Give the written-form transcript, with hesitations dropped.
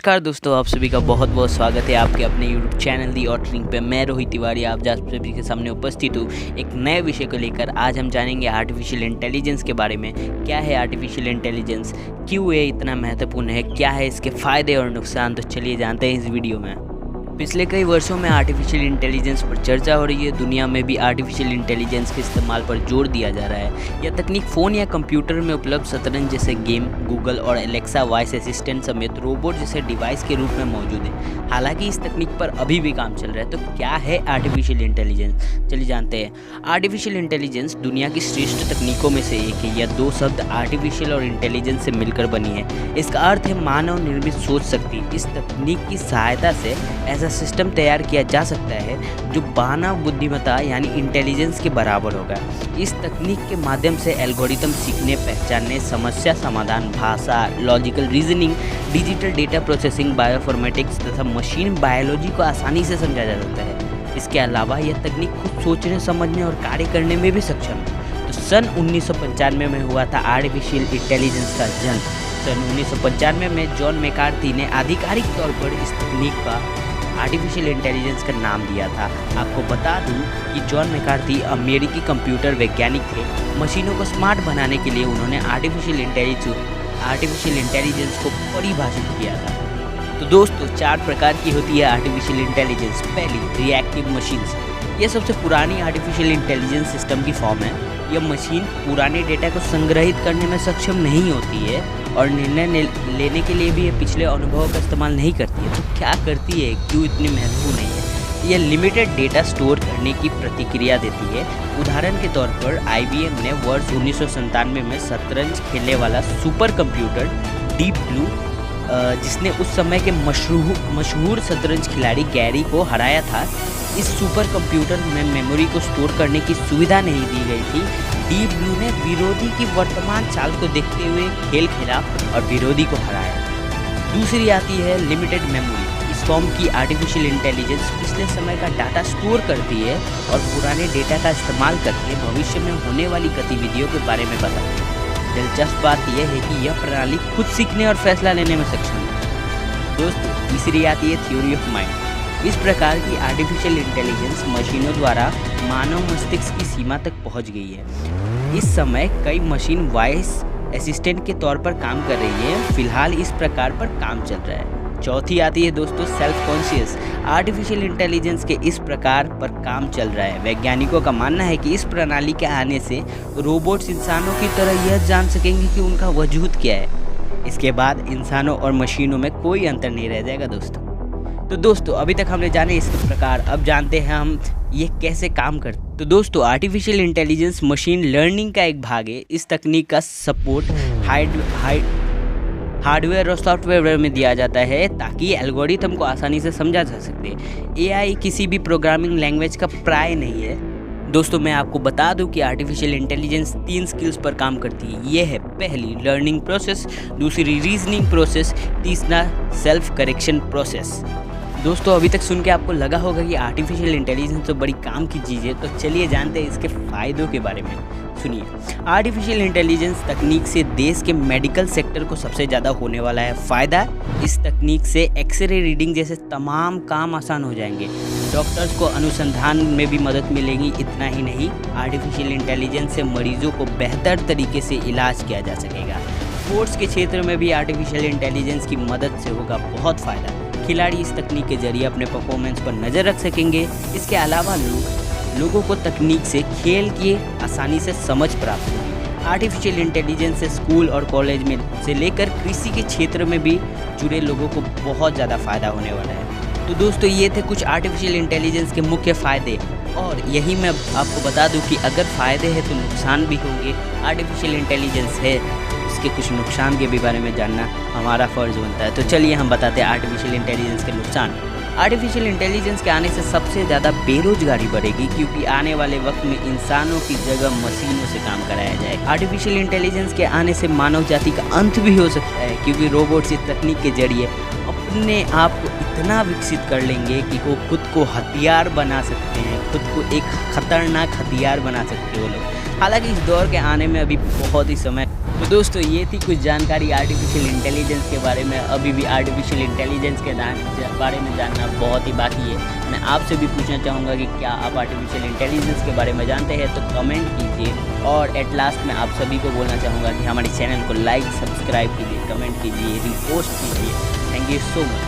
नमस्कार दोस्तों, आप सभी का बहुत बहुत स्वागत है आपके अपने YouTube चैनल दी ऑटरिंग पे। मैं रोहित तिवारी आप सभी के सामने उपस्थित हूँ एक नए विषय को लेकर। आज हम जानेंगे आर्टिफिशियल इंटेलिजेंस के बारे में। क्या है आर्टिफिशियल इंटेलिजेंस, क्यों ये इतना महत्वपूर्ण है, क्या है इसके फ़ायदे और नुकसान, तो चलिए जानते हैं इस वीडियो में। पिछले कई वर्षों में आर्टिफिशियल इंटेलिजेंस पर चर्चा हो रही है। दुनिया में भी आर्टिफिशियल इंटेलिजेंस के इस्तेमाल पर जोर दिया जा रहा है। यह तकनीक फ़ोन या कंप्यूटर में उपलब्ध शतरंज जैसे गेम, गूगल और एलेक्सा वॉइस असिस्टेंट समेत रोबोट जैसे डिवाइस के रूप में मौजूद है। हालांकि इस तकनीक पर अभी भी काम चल रहा है। तो क्या है आर्टिफिशियल इंटेलिजेंस, चलिए जानते हैं। आर्टिफिशियल इंटेलिजेंस दुनिया की श्रेष्ठ तकनीकों में से एक है। यह दो शब्द आर्टिफिशियल और इंटेलिजेंस से मिलकर बनी है। इसका अर्थ है मानव निर्मित सोच शक्ति। इस तकनीक की सहायता से ऐसा सिस्टम तैयार किया जा सकता है जो मानव बुद्धिमत्ता यानी इंटेलिजेंस के बराबर होगा। इस तकनीक के माध्यम से एल्गोरिथम सीखने, पहचानने, समस्या समाधान, भाषा, logical reasoning, digital data processing, bioinformatics तथा मशीन बायोलॉजी को आसानी से समझा जा सकता है। इसके अलावा यह तकनीक खुद सोचने, समझने और कार्य करने में भी सक्षम है। तो सन 1995 में हुआ था आर्टिफिशियल इंटेलिजेंस का जन्म। सन 1995 में जॉन मैकार्थी ने आधिकारिक तौर पर इस तकनीक का आर्टिफिशियल इंटेलिजेंस का नाम दिया था। आपको बता दूं कि जॉन मैकार्थी अमेरिकी कंप्यूटर वैज्ञानिक थे। मशीनों को स्मार्ट बनाने के लिए उन्होंने आर्टिफिशियल इंटेलिजेंस को परिभाषित किया था। तो दोस्तों, 4 प्रकार की होती है आर्टिफिशियल इंटेलिजेंस। पहली, रिएक्टिव मशीन्स। यह सबसे पुरानी आर्टिफिशियल इंटेलिजेंस सिस्टम की फॉर्म है। यह मशीन पुराने डेटा को संग्रहित करने में सक्षम नहीं होती है और निर्णय लेने के लिए भी ये पिछले अनुभवों का इस्तेमाल नहीं करती है। तो क्या करती है, क्यों इतनी महत्वपूर्ण है? यह लिमिटेड डेटा स्टोर करने की प्रतिक्रिया देती है। उदाहरण के तौर पर IBM ने वर्ष 1997 में शतरंज खेलने वाला सुपर कंप्यूटर डीप ब्लू, जिसने उस समय के मशहूर शतरंज खिलाड़ी गैरी को हराया था, इस सुपर कंप्यूटर में मेमोरी को स्टोर करने की सुविधा नहीं दी गई थी। डीप ब्लू ने विरोधी की वर्तमान चाल को देखते हुए खेल खेला और विरोधी को हराया। दूसरी आती है लिमिटेड मेमोरी। इस फॉर्म की आर्टिफिशियल इंटेलिजेंस पिछले समय का डाटा स्टोर करती है और पुराने डेटा का इस्तेमाल करके भविष्य में होने वाली गतिविधियों के बारे में बताती है। दिलचस्प बात यह है कि यह प्रणाली खुद सीखने और फैसला लेने में सक्षम है। दोस्तों, तीसरी आती है थ्योरी ऑफ माइंड। इस प्रकार की आर्टिफिशियल इंटेलिजेंस मशीनों द्वारा मानव मस्तिष्क की सीमा तक पहुंच गई है। इस समय कई मशीन वॉइस असिस्टेंट के तौर पर काम कर रही है। फिलहाल इस प्रकार पर काम चल रहा है। चौथी आती है दोस्तों सेल्फ कॉन्शियस। आर्टिफिशियल इंटेलिजेंस के इस प्रकार पर काम चल रहा है। वैज्ञानिकों का मानना है कि इस प्रणाली के आने से रोबोट्स इंसानों की तरह यह जान सकेंगे कि उनका वजूद क्या है। इसके बाद इंसानों और मशीनों में कोई अंतर नहीं रह जाएगा दोस्तों। तो दोस्तों, अभी तक हमने जाने इसके प्रकार, अब जानते हैं हम ये कैसे काम करते हैं। तो दोस्तों, आर्टिफिशियल इंटेलिजेंस मशीन लर्निंग का एक भाग है। इस तकनीक का सपोर्ट हार्डवेयर और सॉफ्टवेयर में दिया जाता है ताकि एल्गोरिथम को आसानी से समझा जा सके। AI किसी भी प्रोग्रामिंग लैंग्वेज का प्राय नहीं है। दोस्तों, मैं आपको बता दूं कि आर्टिफिशियल इंटेलिजेंस 3 स्किल्स पर काम करती है। ये है पहली लर्निंग प्रोसेस, दूसरी रीजनिंग प्रोसेस, तीसरा सेल्फ करेक्शन प्रोसेस। दोस्तों, अभी तक सुन के आपको लगा होगा कि आर्टिफिशियल इंटेलिजेंस तो बड़ी काम की चीज़ है। तो चलिए जानते हैं इसके फ़ायदों के बारे में। सुनिए, आर्टिफिशियल इंटेलिजेंस तकनीक से देश के मेडिकल सेक्टर को सबसे ज़्यादा होने वाला है फ़ायदा। इस तकनीक से एक्सरे रीडिंग जैसे तमाम काम आसान हो जाएंगे। डॉक्टर्स को अनुसंधान में भी मदद मिलेगी। इतना ही नहीं, आर्टिफिशियल इंटेलिजेंस से मरीजों को बेहतर तरीके से इलाज किया जा सकेगा। स्पोर्ट्स के क्षेत्र में भी आर्टिफिशियल इंटेलिजेंस की मदद से होगा बहुत फ़ायदा। खिलाड़ी इस तकनीक के जरिए अपने परफॉर्मेंस पर नज़र रख सकेंगे। इसके अलावा लोगों को तकनीक से खेल की आसानी से समझ प्राप्त होगी। आर्टिफिशियल इंटेलिजेंस से स्कूल और कॉलेज में से लेकर कृषि के क्षेत्र में भी जुड़े लोगों को बहुत ज़्यादा फ़ायदा होने वाला है। तो दोस्तों, ये थे कुछ आर्टिफिशियल इंटेलिजेंस के मुख्य फ़ायदे। और यही मैं आपको बता दूं कि अगर फ़ायदे हैं तो नुकसान भी होंगे। आर्टिफिशियल इंटेलिजेंस है, उसके कुछ नुकसान के भी बारे में जानना हमारा फ़र्ज़ बनता है। तो चलिए हम बताते हैं आर्टिफिशियल इंटेलिजेंस के नुकसान। आर्टिफिशियल इंटेलिजेंस के आने से सबसे ज़्यादा बेरोजगारी बढ़ेगी, क्योंकि आने वाले वक्त में इंसानों की जगह मशीनों से काम कराया जाएगा। आर्टिफिशियल इंटेलिजेंस के आने से मानव जाति का अंत भी हो सकता है, क्योंकि रोबोट्स इस तकनीक के जरिए अपने आप को इतना विकसित कर लेंगे कि वो खुद को हथियार बना सकते हैं, खुद को एक खतरनाक हथियार बना सकते हैं वो लोग। हालांकि इस दौर के आने में अभी बहुत ही समय। तो दोस्तों ये थी कुछ जानकारी आर्टिफिशियल इंटेलिजेंस के बारे में। अभी भी आर्टिफिशियल इंटेलिजेंस के बारे में जानना बहुत ही बाकी है। मैं आपसे भी पूछना चाहूँगा कि क्या आप आर्टिफिशियल इंटेलिजेंस के बारे में जानते हैं, तो कमेंट कीजिए। और एट लास्ट में आप सभी को बोलना चाहूँगा कि हमारे चैनल को लाइक सब्सक्राइब कीजिए, कमेंट कीजिए, रिपोस्ट कीजिए। Thank you so much.